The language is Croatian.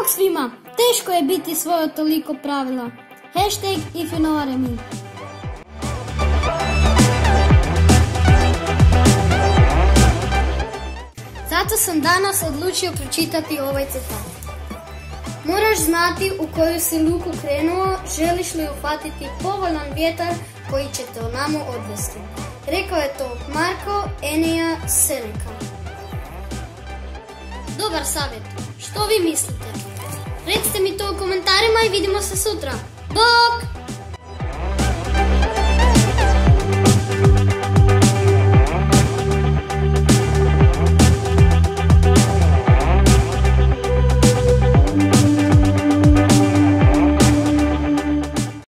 Bog svima, teško je biti svoj od toliko pravila. Hashtag if you know what I mean. Zato sam danas odlučio pročitati ovaj citat. Moraš znati u koju si luku krenuo, želiš li uhvatiti povoljan vjetar koji će te onamo odvesti. Rekao je to Marko Enea Seneca. Dobar savjet, što vi mislite? Recite mi to u komentarima i vidimo se sutra. Bok!